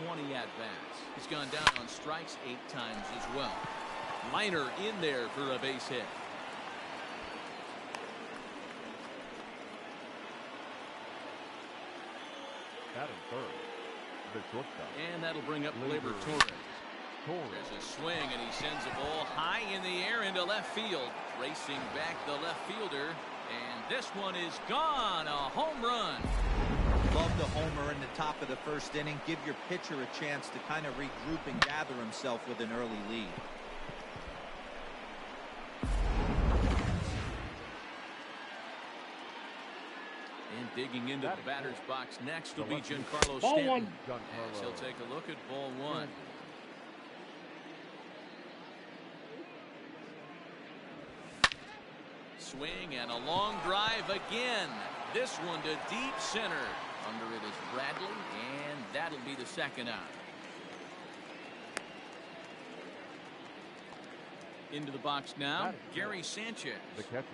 20 at-bats. He's gone down on strikes 8 times as well. Liner in there for a base hit. Batting third, the shortstop. And that'll bring up Gleyber Torres. There's a swing, and he sends a ball high in the air into left field. Racing back the left fielder, and this one is gone. A home run. Love the homer in the top of the first inning. Give your pitcher a chance to kind of regroup and gather himself with an early lead. And digging into the batter's box next will be Giancarlo Stanton. As he'll take a look at ball one. Swing and a long drive again. This one to deep center. Under it is Bradley, and that'll be the second out. Into the box now, Gary Sanchez. The catcher,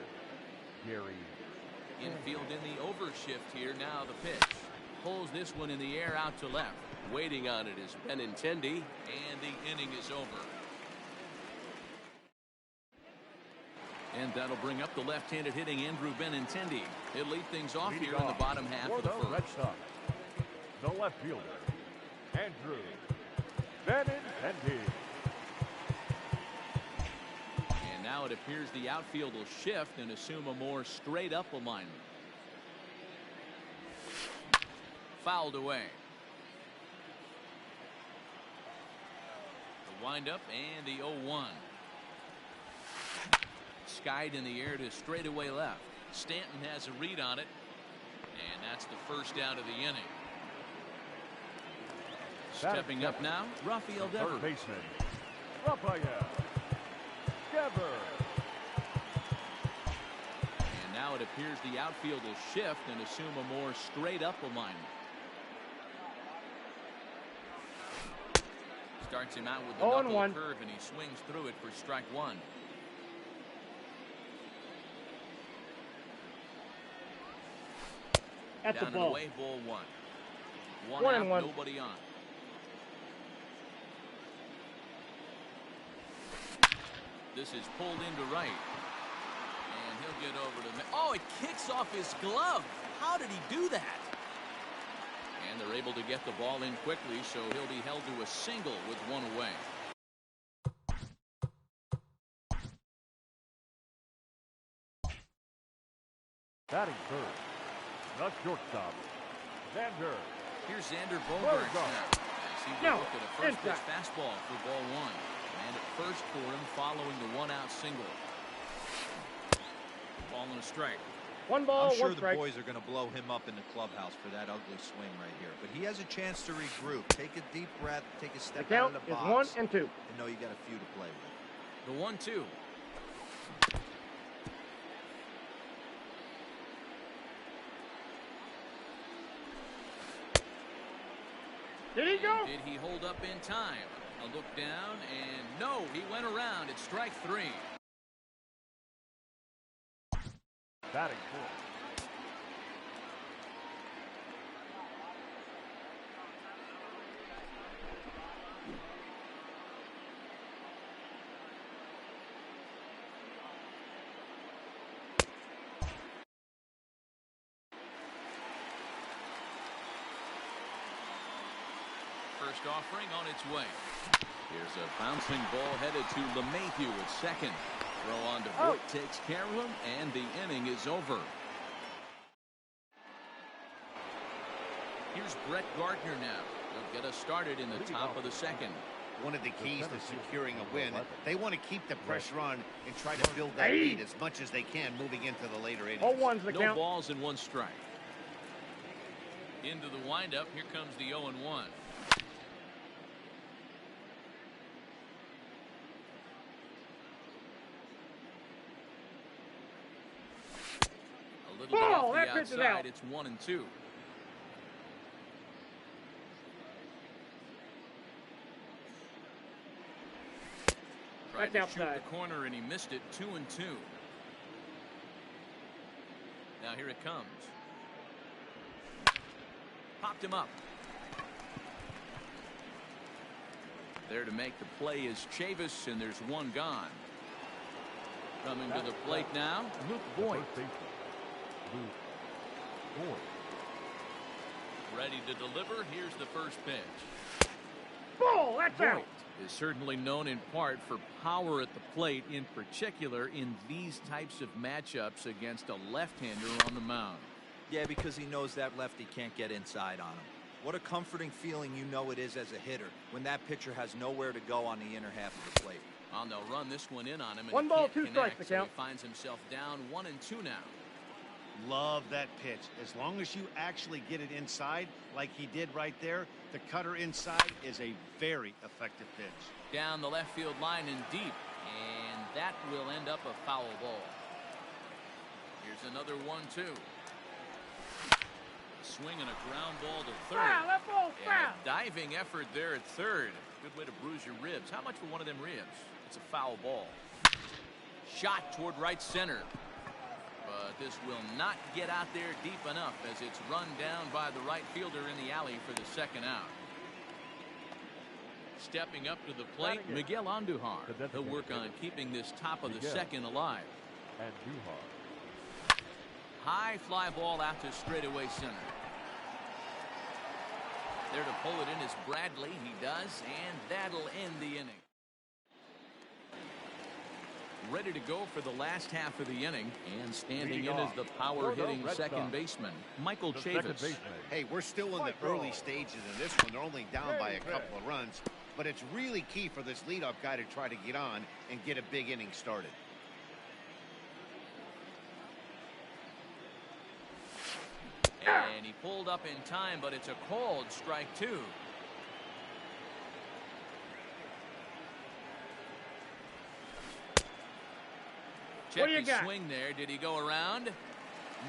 Gary. Infield in the overshift here. Now the pitch. Pulls this one in the air out to left. Waiting on it is Benintendi, and the inning is over. And that'll bring up the left-handed hitting Andrew Benintendi. He'll lead things off here in the bottom half of the first. Red Sox, the left fielder, Andrew Benintendi. And now it appears the outfield will shift and assume a more straight-up alignment. Fouled away. The windup and the 0-1. Skied in the air to straightaway left. Stanton has a read on it, and that's the first out of the inning. Stepping up now, Rafael Devers. Third baseman, Rafael Devers. And now it appears the outfield will shift and assume a more straight-up alignment. Starts him out with the knuckle curve, and he swings through it for strike one. At Down the ball. And away, ball one. One out, nobody on. This is pulled into right. And he'll get over to... Oh, it kicks off his glove. How did he do that? And they're able to get the ball in quickly, so he'll be held to a single with one away. Batting third, the shortstop, Xander. Here's Xander Bogaerts now. As he will look at a first pitch fastball for ball one. And at first for him following the one-out single. Ball and a strike. One ball, I'm sure one strike. the boys are going to blow him up in the clubhouse for that ugly swing right here. But he has a chance to regroup. Take a deep breath, take a step out of the box. The count is 1 and 2. And know you got a few to play with. The 1-2. Did he go? Did he hold up in time? A look down, and no, he went around. It's strike three. Batting fourth. First offering on its way. Here's a bouncing ball headed to LeMahieu at second. Throw on to Voit takes care of him, and the inning is over. Here's Brett Gardner now. He'll get us started in the top of the second. One of the keys to securing a win, they want to keep the pressure on and try to build that lead as much as they can moving into the later innings. 0-1's the count. No balls and one strike. Into the windup, here comes the 0-1. A little bit off the outside, it's 1-2. Tried to shoot the corner and he missed it. 2-2. Now here it comes. Popped him up. There to make the play is Chavis, and there's one gone. Coming to the plate now, Luke Boyd. Ready to deliver. Here's the first pitch. Ball, that's out. Boyd is certainly known in part for power at the plate, in particular in these types of matchups against a left-hander on the mound. Yeah, because he knows that lefty can't get inside on him. What a comforting feeling you know it is as a hitter when that pitcher has nowhere to go on the inner half of the plate. Well, they'll run this one in on him. And 1 ball, can't 2 strikes connect, to count. So he finds himself down 1-2 now. Love that pitch. As long as you actually get it inside, like he did right there, the cutter inside is a very effective pitch. Down the left field line and deep, and that will end up a foul ball. Here's another 1-2. Swing and a ground ball to third. Foul, that ball's And foul. a diving effort there at third. Good way to bruise your ribs. How much for one of them ribs? It's a foul ball. Shot toward right center. But this will not get out there deep enough as it's run down by the right fielder in the alley for the second out. Stepping up to the plate, Miguel Andujar. He'll work on keeping this top of the second alive. Andujar. High fly ball out to straightaway center. There to pull it in is Bradley. He does, and that'll end the inning. Ready to go for the last half of the inning, and standing in is the power-hitting second baseman, Michael Chavis. Hey, we're still in the early stages of this one. They're only down by a couple of runs, but it's really key for this leadoff guy to try to get on and get a big inning started. And he pulled up in time, but it's a called strike 2. Check What do you his got? swing there. Did he go around?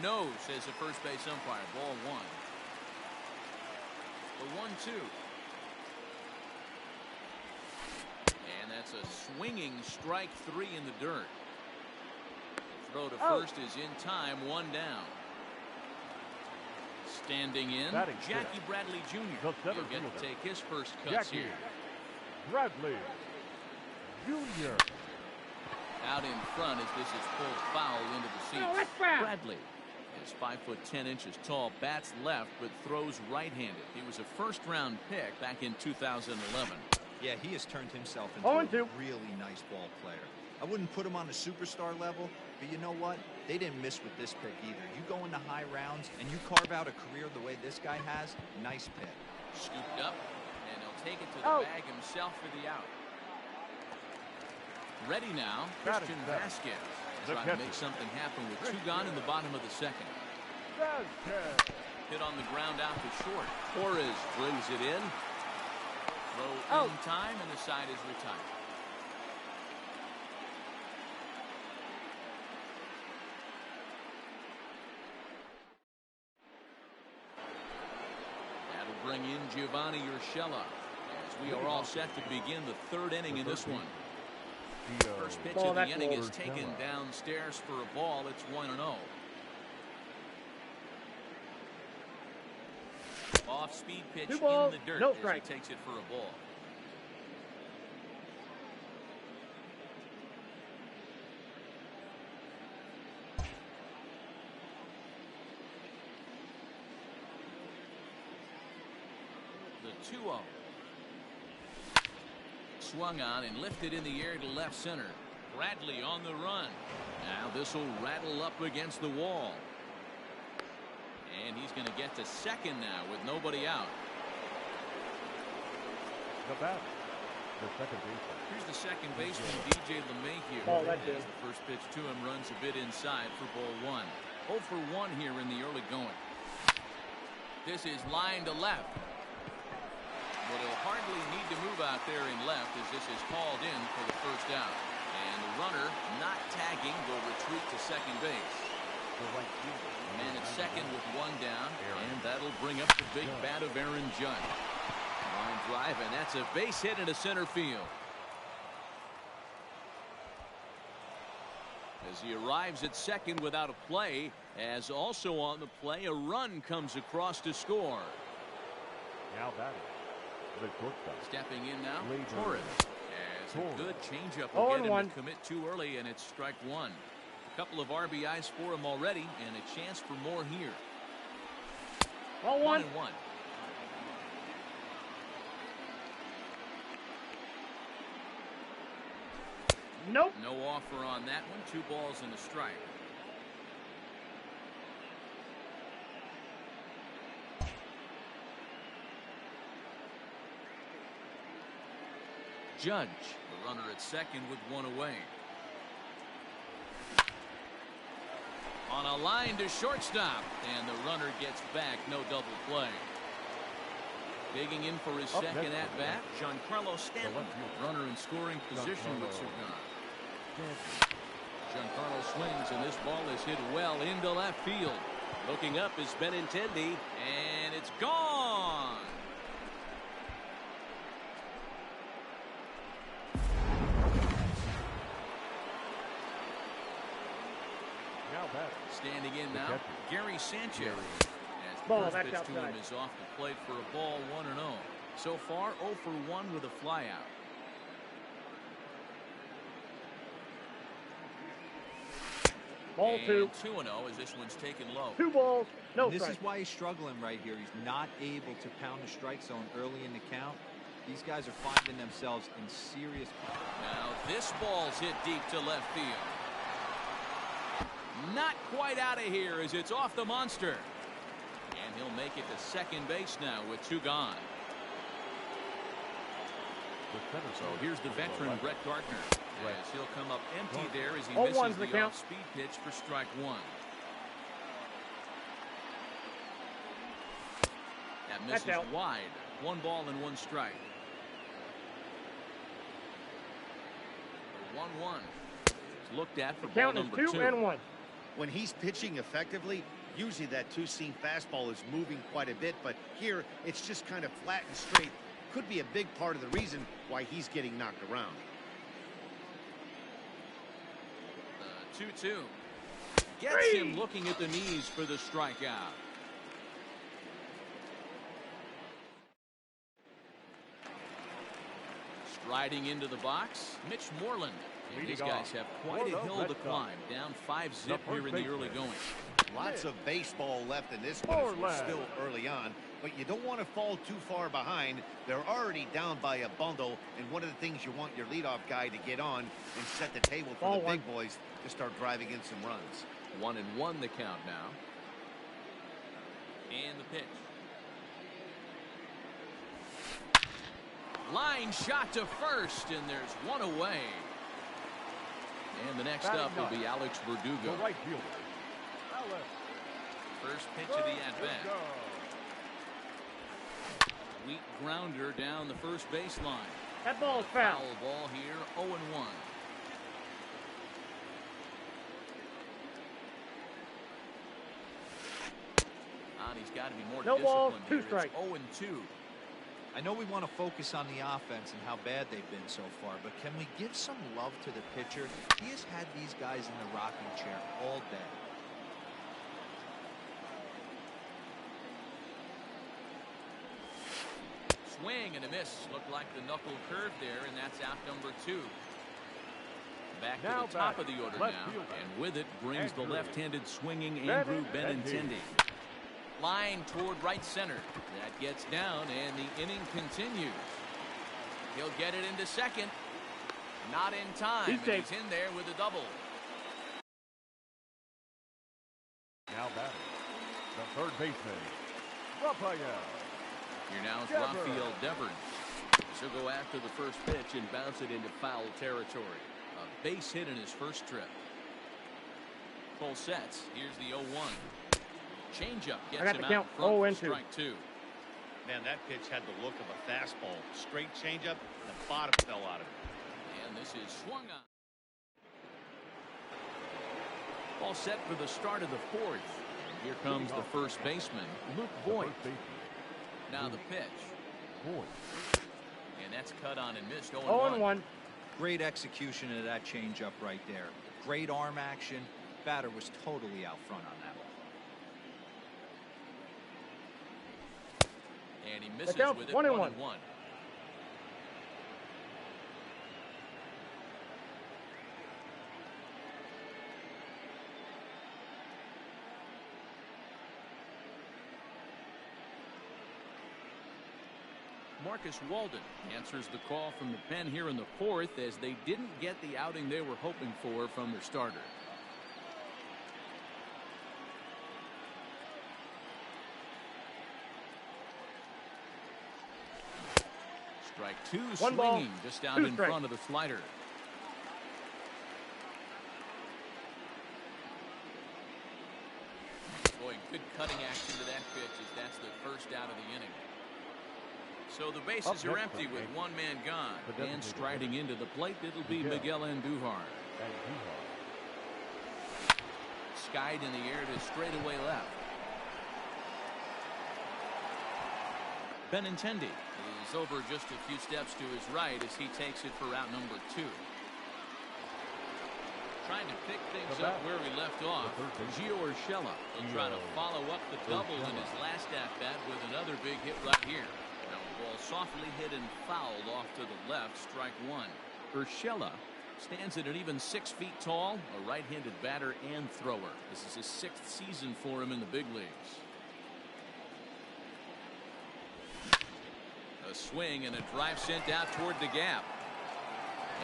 No, says the first base umpire. Ball 1. The 1-2. And that's a swinging strike 3 in the dirt. Throw to first is in time. 1 down. Standing in, Jackie Bradley Jr. He'll get to take his first cuts here. Bradley Jr. Out in front as this is pulled foul into the seats. No, that's foul. Bradley is 5'10" tall, bats left, but throws right-handed. He was a first-round pick back in 2011. Yeah, he has turned himself into a 0-2. really nice ball player. I wouldn't put him on a superstar level, but you know what? They didn't miss with this pick either. You go into high rounds and you carve out a career the way this guy has, nice pick. Scooped up, and he'll take it to the bag himself for the out. Ready now, Christian Vasquez. Trying to make something happen with 2 gone in the bottom of the second. Hit on the ground out to short. Torres brings it in. Throw in time, and the side is retired. That'll bring in Giovanni Urshela as we are all set to begin the 3rd inning in this one. First pitch of the inning is taken downstairs for a ball. It's 1-0. Off-speed pitch in the dirt as he takes it for a ball. The 2-0. Swung on and lifted in the air to left center. Bradley on the run. Now this will rattle up against the wall. And he's going to get to second now with nobody out. The batter, the second baseman. Here's the second baseman, DJ LeMahieu. As the first pitch to him runs a bit inside for ball 1. 0 for 1 here in the early going. This is line to left. But he'll hardly need to move out there in left as this is called in for the first out. And the runner not tagging will retreat to second base. Man at second with 1 down, and that'll bring up the big bat of Aaron Judge. Line drive, and that's a base hit into center field. As he arrives at second without a play, as also on the play, a run comes across to score. Now batting, The shortstop. Stepping in now, Later. Torres. As a good changeup will get him to commit too early, and it's strike one. A couple of RBIs for him already, and a chance for more here. Ball 1. 1-1. Nope. No offer on that one. 2 balls and a strike. Judge, the runner at second with 1 away. On a line to shortstop, and the runner gets back. No double play. Digging in for his second at bat, Giancarlo Stanton. Runner in scoring position with Cigar. Giancarlo swings, and this ball is hit well into left field. Looking up is Benintendi, and it's gone. Standing in now, Gary Sanchez. As the first pitch to him is off the plate for a ball, 1-0. So far, 0 for 1 with a flyout. Ball 2. 2-0 as this one's taken low. 2 balls, no This strike. is why he's struggling right here. He's not able to pound the strike zone early in the count. These guys are finding themselves in serious. Now this ball's hit deep to left field. Not quite out of here as it's off the monster. And he'll make it to second base now with 2 gone. So here's the veteran Brett Gardner. As he'll come up empty there as he misses the off-speed pitch for strike 1. That misses wide. 1 ball and 1 strike. 1-1. It's looked at for ball number 2. 2-1. When he's pitching effectively, usually that 2-seam fastball is moving quite a bit, but here it's just kind of flat and straight. Could be a big part of the reason why he's getting knocked around. 2-2. Gets him looking at the knees for the strikeout. Striding into the box, Mitch Moreland. And these guys have quite a hill to climb. Down 5-zip here in the early going. Lots of baseball left in this one as we're still early on, but you don't want to fall too far behind. They're already down by a bundle, and one of the things you want your leadoff guy to get on and set the table for the big boys to start driving in some runs. 1-1 the count now. And the pitch. Line shot to first, and there's 1 away. And the next up will be Alex Verdugo. The right fielder. First pitch of the at-bat. Weak grounder down the first baseline. That ball is foul. Foul ball here, 0-1. He's got to be more disciplined. Ball, 2 here. strikes. 0-2. I know we want to focus on the offense and how bad they've been so far, but can we give some love to the pitcher? He has had these guys in the rocking chair all day. Swing and a miss. Looked like the knuckle curve there, and that's out number 2. Back to the top of the order now, and with it brings the left-handed swinging Andrew Benintendi. Line toward right center. That gets down, and the inning continues. He'll get it into second. Not in time, and he's in there with a double. Now batting, the third baseman, Rafael. Here now is Rafael Devers. He'll go after the first pitch and bounce it into foul territory. A base hit in his first trip. Full sets. Here's the 0-1. Changeup gets him out front for strike 2. Man, that pitch had the look of a fastball. Straight changeup, the bottom fell out of it. And this is swung on. All set for the start of the 4th. Here comes the first baseman, Luke Voigt. Now the pitch. And that's cut on and missed. 0-1. Great execution of that changeup right there. Great arm action. Batter was totally out front on that one. And he misses with it. 1-1. Marcus Walden answers the call from the pen here in the fourth, as they didn't get the outing they were hoping for from their starter. Strike two, One ball, swinging just out two in strikes. front of the slider. Boy, good cutting action to that pitch, as that's the first out of the inning. So the bases are empty with one man gone. And striding into the plate, it'll be Miguel Andujar. Skied in the air to straightaway left. Benintendi is over just a few steps to his right as he takes it for route number 2. Trying to pick things up where he left off. Gio Urshela will try to follow up the double in his last at-bat with another big hit right here. Now a ball softly hit and fouled off to the left, strike one. Urshela stands at an even 6 feet tall, a right-handed batter and thrower. This is his 6th season for him in the big leagues. A swing and a drive sent out toward the gap.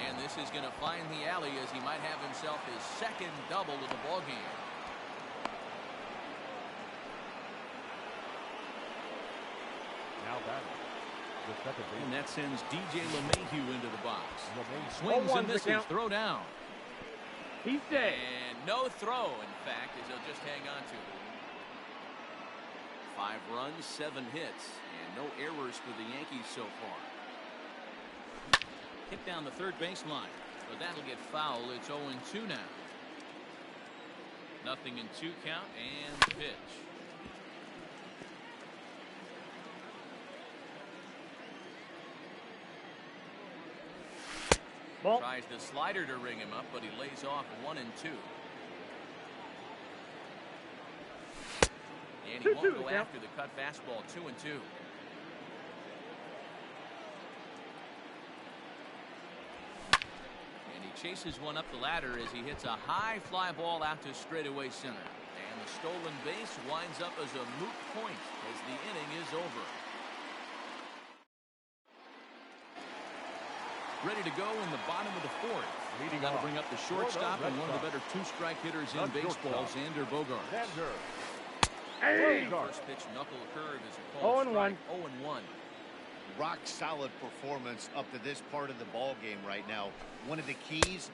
And this is going to find the alley, as he might have himself his second double of the ball game. Now batting. The second base. And that sends DJ LeMahieu into the box. He swings and misses. Throw down. He's dead. And no throw, in fact, as he'll just hang on to it. 5 runs, 7 hits, and no errors for the Yankees so far. Hit down the third baseline, but that'll get foul. It's 0-2 now. Nothing in 2 count, and the pitch. Ball. Tries the slider to ring him up, but he lays off 1-2. And he won't go after the cut fastball. 2-2. And he chases one up the ladder as he hits a high fly ball out to straightaway center. And the stolen base winds up as a moot point as the inning is over. Ready to go in the bottom of the fourth. That'll bring up the shortstop and one of the better 2-strike hitters in baseball, Xander Bogaerts. Hey! First pitch knuckle curve is a call. 0-1. 0-1. Rock solid performance up to this part of the ball game right now. One of the keys,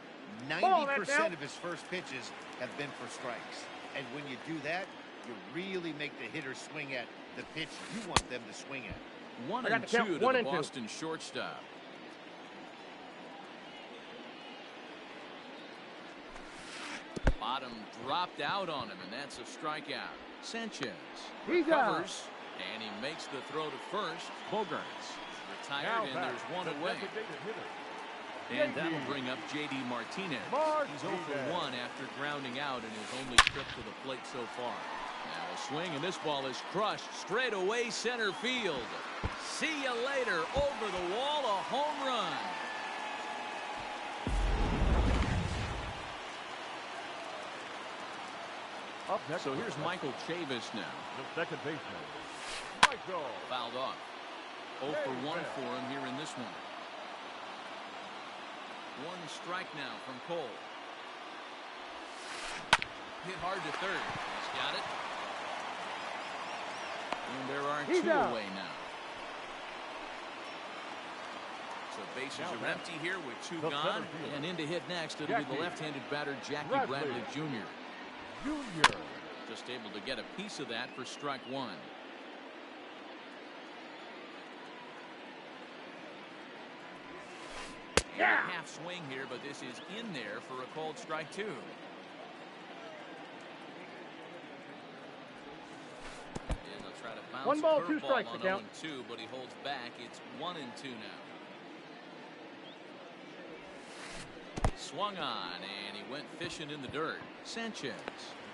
90% of his first pitches have been for strikes. And when you do that, you really make the hitter swing at the pitch you want them to swing at. 1-2 to the Boston shortstop. Bottom dropped out on him, and that's a strikeout. Sanchez recovers, and he makes the throw to first. Bogaerts retired, and there's one away. And that'll bring up J.D. Martinez. He's 0 for 1 after grounding out in his only trip to the plate so far. Now a swing, and this ball is crushed straight away center field. See you later. Over the wall, a home run. Up next, so here's Michael Chavis now. the second baseman, Michael. Fouled off. 0 for 1 for him here in this one. 1 strike now from Cole. Hit hard to third. He's got it. And there are 2 away now. So bases are empty here with 2 gone. And in to hit next, it'll be the left-handed batter, Jackie Bradley Jr. Just able to get a piece of that for strike 1. And a half swing here, but this is in there for a called strike 2. And they'll try to bounce 1 ball, a 2 strikes on to count. 0-2, but he holds back. It's 1-2 now. Swung on, and he went fishing in the dirt. Sanchez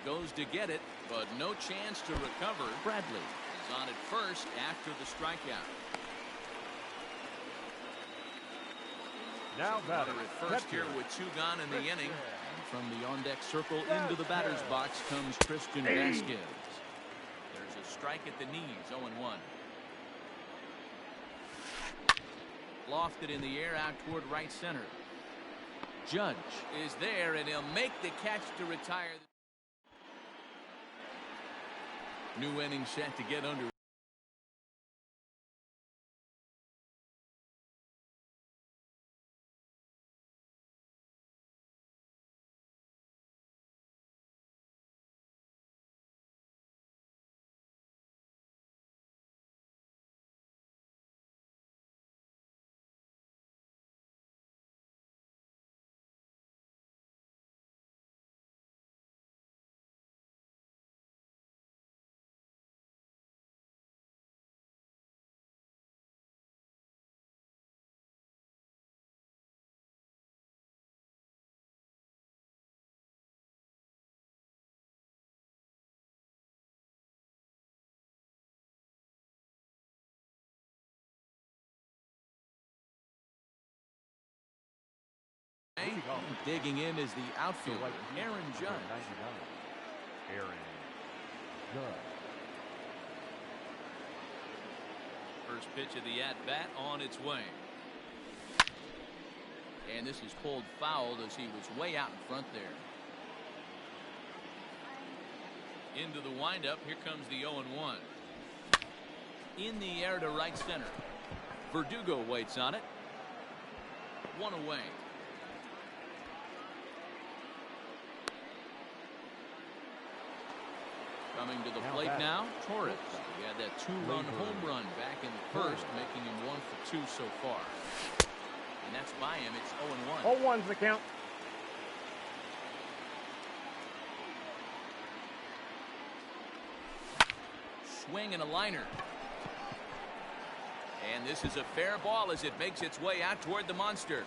goes to get it, but no chance to recover. Bradley is on at first after the strikeout. Now Batter at first here with 2 gone in the inning. And from the on-deck circle into the batter's box comes Christian Vasquez. There's a strike at the knees, 0-1. Lofted in the air out toward right center. Judge is there, and he'll make the catch to retire. New inning set to get under. Digging in is the outfielder, Aaron Judge. 99. Aaron Judge. First pitch of the at-bat on its way. And this is pulled foul as he was way out in front there. Into the windup. Here comes the 0-1. In the air to right center. Verdugo waits on it. One away. Coming to the plate now, Torres. He had that two-run home run back in the first, making him 1 for 2 so far. And that's by him. It's 0-1. 0-1's the count. Swing and a liner. And this is a fair ball as it makes its way out toward the monster.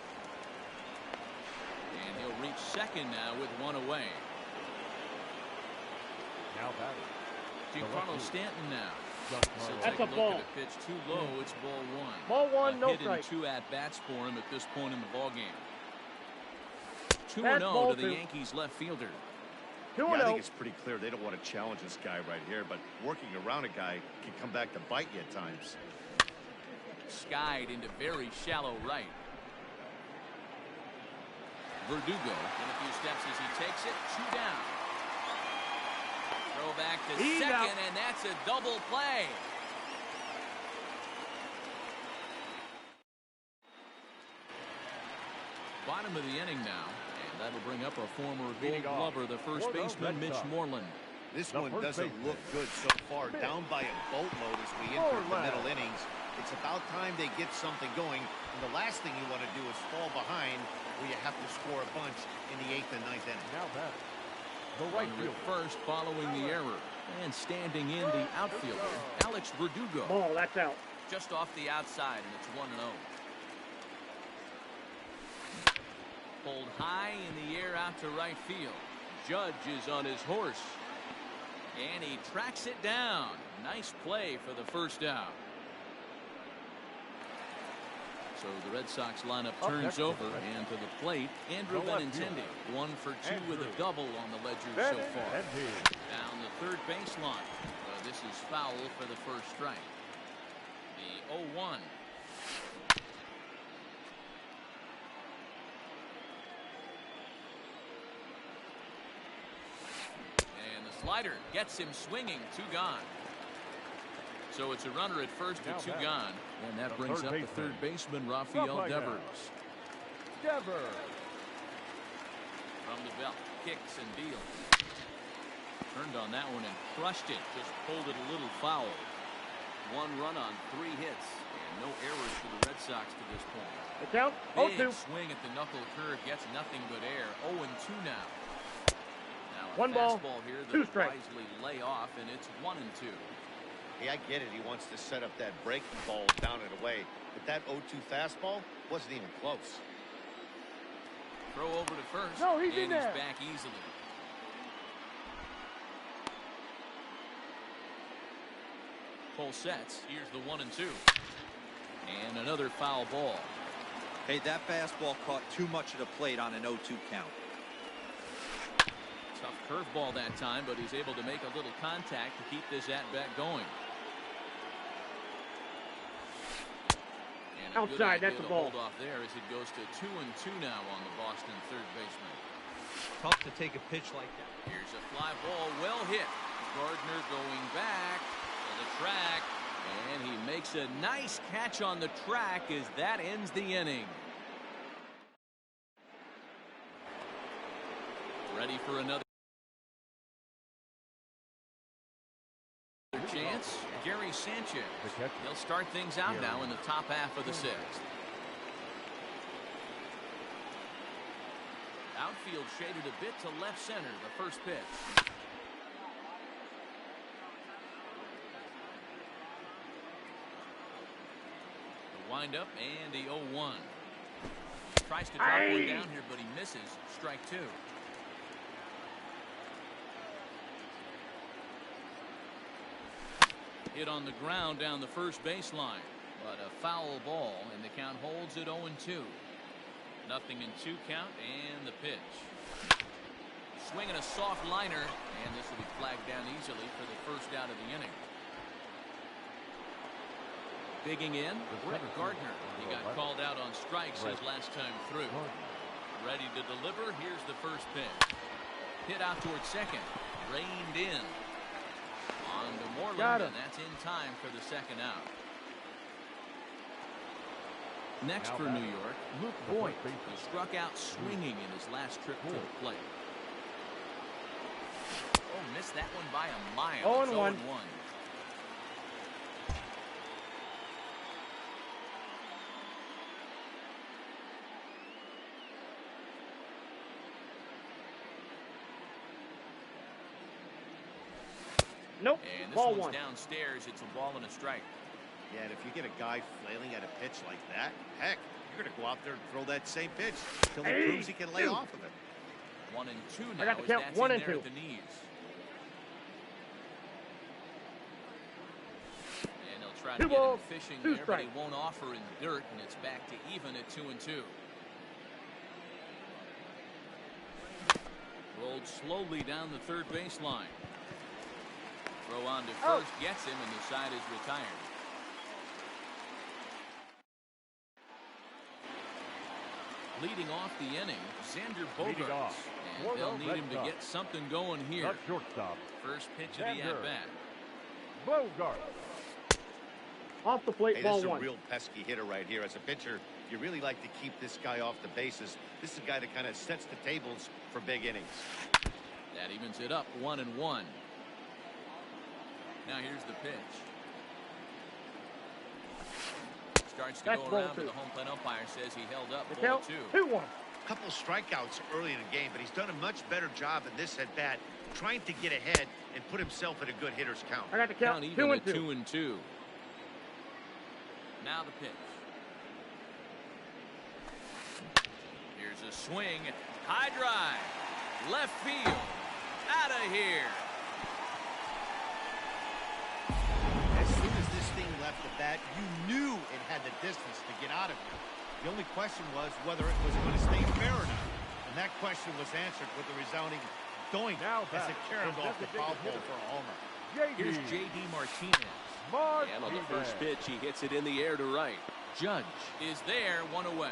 And he'll reach second now with 1 away. Now batting. Giancarlo Stanton now. That's a ball. The pitch too low. It's ball 1. Ball 1, no hit strike. 2 at-bats for him at this point in the ball game. 2-0 That's ball to the 2. Yankees left fielder. 2-0. Yeah, I think it's pretty clear they don't want to challenge this guy right here, but working around a guy can come back to bite you at times. Skied into very shallow right. Verdugo in a few steps as he takes it. 2 down. Throw back to He's second, out. and that's a double play. Bottom of the inning now, and that'll bring up a former Gold Glover, the first baseman, Mitch Moreland. This The one first doesn't baseman. look good so far. Down by a boatload as we enter the middle innings. It's about time they get something going. And the last thing you want to do is fall behind where you have to score a bunch in the 8th and 9th inning. Now batting. The right Runner field. at first following the error. And standing in the outfielder, Alex Verdugo. Ball, that's out. Just off the outside, and it's 1-0. Pulled high in the air out to right field. Judge is on his horse. And he tracks it down. Nice play for the first out. So the Red Sox lineup turns over, and to the plate, Andrew Benintendi. 1 for 2 with a double on the ledger so far. Down the third baseline. This is foul for the first strike. The 0-1. And the slider gets him swinging. 2 gone. So it's a runner at first with 2 gone. And that brings up the third baseman, Rafael Devers. From the belt, kicks and deals. Turned on that one and crushed it. Just pulled it a little foul. 1 run on 3 hits. And no errors for the Red Sox to this point. The count, Big 0-2. swing at the knuckle curve, gets nothing but air. 0-2 now. Now a 1 ball, fastball here 2 that strikes. wisely lay off, and it's 1-2. Hey, I get it. He wants to set up that breaking ball down and away. But that 0-2 fastball wasn't even close. Throw over to first. No, he's in and there. He's back easily. Full sets. Here's the 1-2. And another foul ball. Hey, that fastball caught too much of the plate on an 0-2 count. Tough curveball that time, but he's able to make a little contact to keep this at-bat going. And Outside, Good that's idea a to ball. hold off there as it goes to 2-2 now on the Boston third baseman. Tough to take a pitch like that. Here's a fly ball, well hit. Gardner going back to the track, and he makes a nice catch on the track as that ends the inning. Ready for another chance. Gary Sanchez. He'll start things out now in the top half of the sixth. Outfield shaded a bit to left center, the first pitch. The windup and the 0-1. Tries to drop one down here, but he misses. Strike two. Hit on the ground down the first baseline, but a foul ball, and the count holds at 0-2. Nothing in 2 count, and the pitch. Swinging a soft liner, and this will be flagged down easily for the first out of the inning. Digging in, Brett Gardner. He got called out on strikes his last time through. Ready to deliver. Here's the first pitch. Hit out towards second. Reined in. On to Moreland, and that's in time for the second out. Next for New York, Luke Boyd. He struck out swinging in his last trip to the plate. Oh, missed that one by a mile. 0-1. Nope. And this Ball one's one. downstairs. It's a ball and a strike. Yeah, and if you get a guy flailing at a pitch like that, heck, you're going to go out there and throw that same pitch until he proves he can lay off of it. 1-2 now. I got the as count. that's 1 in and there 2. at the knees. And he'll try to 2 get him balls, fishing 2 there, but he strikes. won't offer in the dirt, and it's back to even at 2-2. Rolled slowly down the third baseline. Throw on to first, gets him, and the side is retired. Leading off the inning, Xander Bogaerts. And they'll need him to get something going here. Shortstop. First pitch of the at-bat. Bogaerts. Off the plate, Hey, ball this is a one. real pesky hitter right here. As a pitcher, you really like to keep this guy off the bases. This is a guy that kind of sets the tables for big innings. That evens it up, 1-1. Now here's the pitch. Starts to That's go ball around, but 2. the home plate umpire says he held up. The Ball count 2. 2-1. A couple strikeouts early in the game, but he's done a much better job in this at bat, trying to get ahead and put himself at a good hitter's count. I got the count. Even 2 at and 2. 2-2. Now the pitch. Here's a swing. High drive. Left field. Out of here. As soon as this thing left the bat, you knew it had the distance to get out of here. The only question was whether it was going to stay fair or not. And that question was answered with a resounding doink as it carried off the foul pole for a homer. Here's J.D. Martinez. And on the first pitch, he hits it in the air to right. Judge is there, 1 away.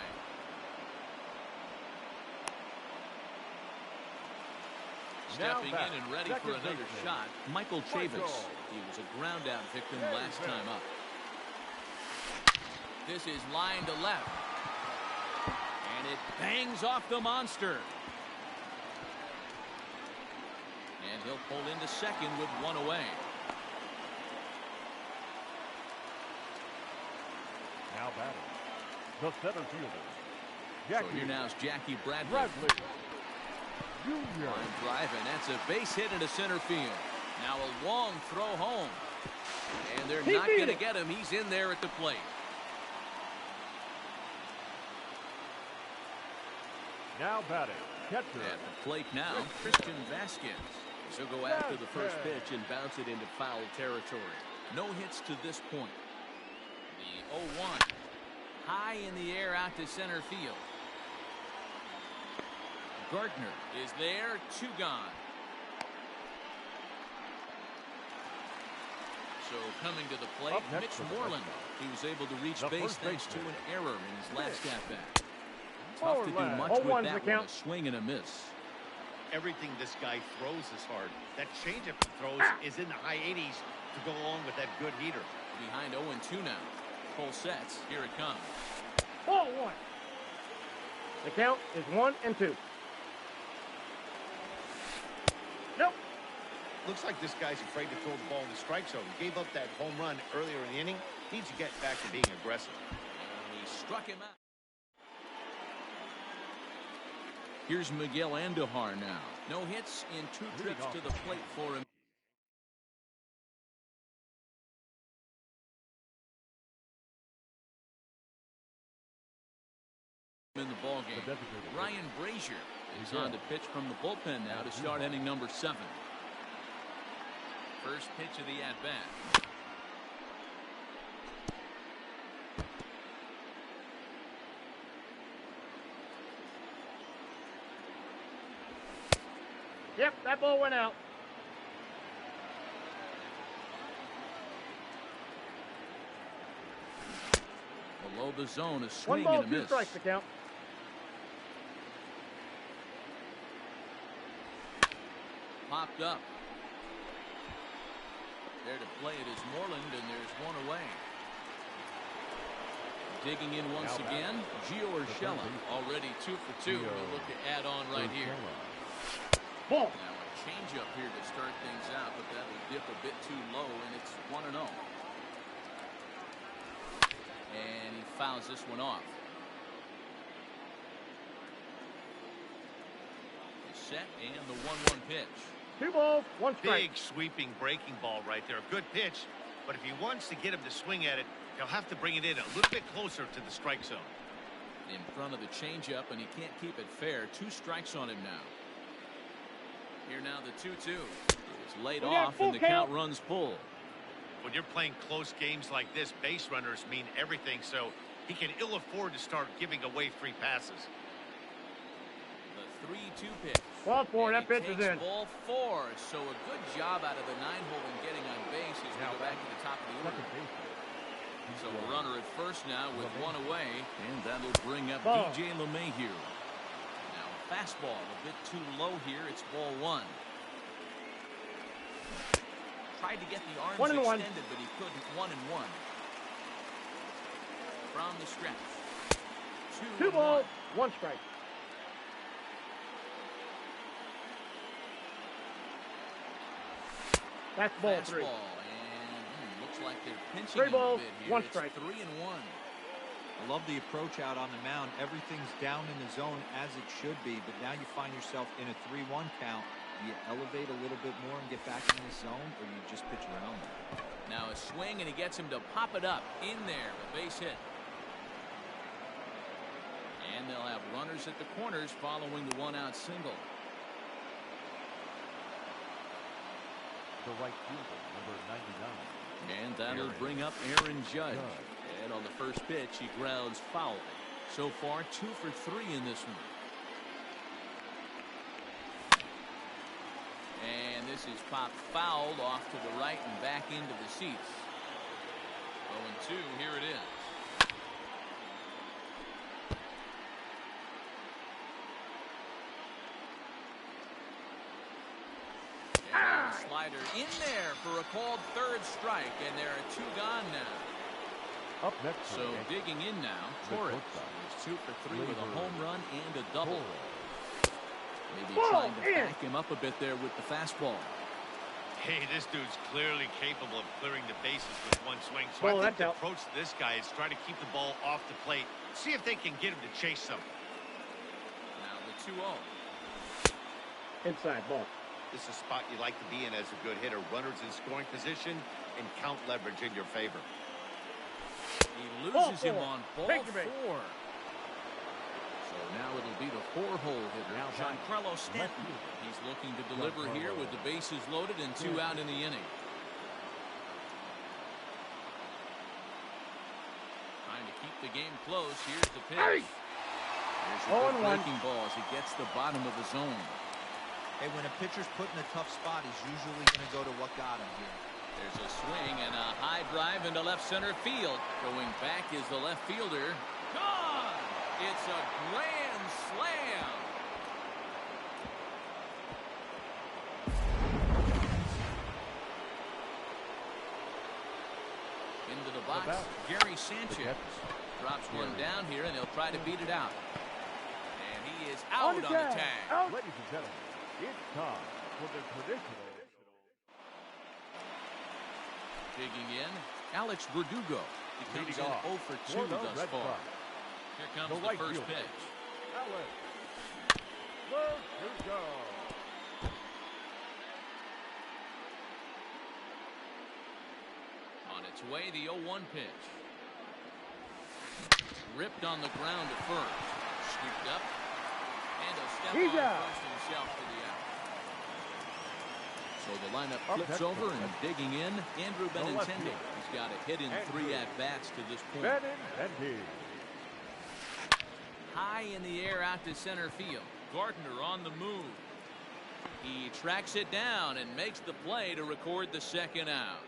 Stepping in and ready for another shot, Michael Chavis. He was a ground out victim last time up. This is line to left. And it bangs off the monster. And he'll pull into second with 1 away. Now batting. The center fielder. So here now is Jackie Bradley. Line drive, and that's a base hit into center field. Now a long throw home. And they're not going to get him. He's in there at the plate. Now batting. Catcher. At the plate now, Christian Vasquez. He'll go after the first pitch and bounce it into foul territory. No hits to this point. The 0-1. High in the air out to center field. Gardner is there, 2 gone. So coming to the plate, Up next Mitch for the Moreland. Mets. He was able to reach The base first thanks to baseman. an error in his last at-bat. Tough to do Moreland. much 0-1's with the that one, count. a swing and a miss. Everything this guy throws is hard. That changeup he throws is in the high 80s to go along with that good heater. Behind 0-2 now. Full sets. Here it comes. 0-1. The count is 1-2. Nope. Looks like this guy's afraid to throw the ball in the strike zone. He gave up that home run earlier in the inning. Needs to get back to being aggressive. And he struck him out. Here's Miguel Andujar now. No hits in 2 trips to the plate for him. In the ball game. Ryan Brazier is on to pitch from the bullpen now to start inning number 7. First pitch of the at-bat. Yep, that ball went out. Below the zone, a 1 swing ball, and a 2 miss. strikes, the count. Popped up. There to play it is Moreland, and there's one away. Digging in once again, Gio Urshela, already 2 for 2. We'll look to add on right here. Ball. Now a changeup here to start things out, but that will dip a bit too low, and it's 1-0. And he fouls this one off. The set and the 1-1 pitch. 2 balls, 1 strike. Big sweeping breaking ball right there. A good pitch, but if he wants to get him to swing at it, he'll have to bring it in a little bit closer to the strike zone. In front of the changeup, and he can't keep it fair. 2 strikes on him now. Here now the 2-2. It's laid off, and the count runs full. When you're playing close games like this, base runners mean everything, so he can ill afford to start giving away free passes. The 3-2 pitch. Ball 4, And that pitch he is takes in. ball 4. So a good job out of the 9-hole in getting on base as we go back to the top of the order. So a runner at first now with 1 away, and that'll bring up Ball. DJ LeMahieu. Now a fastball a bit too low here. It's ball 1. Tried to get the arms 1-1. extended, but he couldn't. 1-1. From the stretch. 2 balls, 1 strike. That's ball 3. Fastball, and looks like they're pinching 3 him a balls, bit here. 1 It's strike. 3-1. I love the approach out on the mound. Everything's down in the zone as it should be, but now you find yourself in a 3-1 count. You elevate a little bit more and get back in this zone, or you just pitch around there. Now a swing, and he gets him to pop it up in there. A base hit. And they'll have runners at the corners following the 1-out single. The right fielder, number 99. And that'll bring up Aaron Judge. And on the first pitch, he grounds foul. So far, 2 for 3 in this one. And this is popped fouled off to the right and back into the seats. 0-2, here it is. And slider in there for a called 3rd strike, and there are 2 gone now. Up next. So digging in now, Torres is 2 for 3 with a home run and a double. Maybe trying to back him up a bit there with the fastball. Hey, this dude's clearly capable of clearing the bases with 1 swing. So I think the approach to this guy is try to keep the ball off the plate. See if they can get him to chase something. Now the 2-0. Inside ball. This is a spot you like to be in as a good hitter. Runners in scoring position and count leverage in your favor. He loses him on ball 4. So now it'll be the 4-hole hitter, Giancarlo Stanton. He's looking to deliver here with the bases loaded and 2 out in the inning. Trying to keep the game close. Here's the pitch. There's a good breaking ball as he gets the bottom of the zone. Hey, when a pitcher's put in a tough spot, he's usually going to go to what got him here. There's a swing and a high drive into left center field. Going back is the left fielder. Gone! It's a grand slam. Into the box, Gary Sanchez drops one down here, and he'll try to beat it out. And he is out on the tag. Out. Ladies and gentlemen, it's time for the traditional. Digging in, Alex Verdugo. He comes in 0 for 2 thus far. Here comes the first pitch. Alex Verdugo. On its way, the 0-1 pitch. Ripped on the ground at first. Scooped up. And a step on first himself to the out. So the lineup flips over and digging in, Andrew Benintendi. He's got a hit in 3 at-bats to this point. Benintendi. High in the air out to center field. Gardner on the move. He tracks it down and makes the play to record the second out.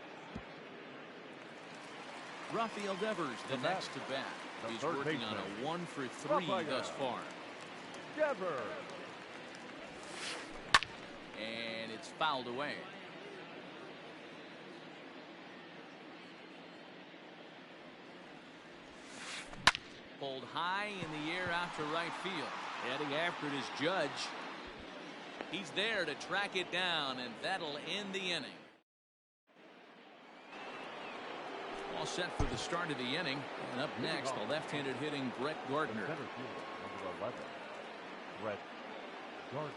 Rafael Devers, the next to bat. He's working on a 1 for 3 thus far. Devers. And it's fouled away. Pulled high in the air out to right field. Heading after it is Judge. He's there to track it down, and that'll end the inning. All set for the start of the inning. And up next, the left-handed hitting Brett Gardner. Center fielder, number 11, Brett Gardner.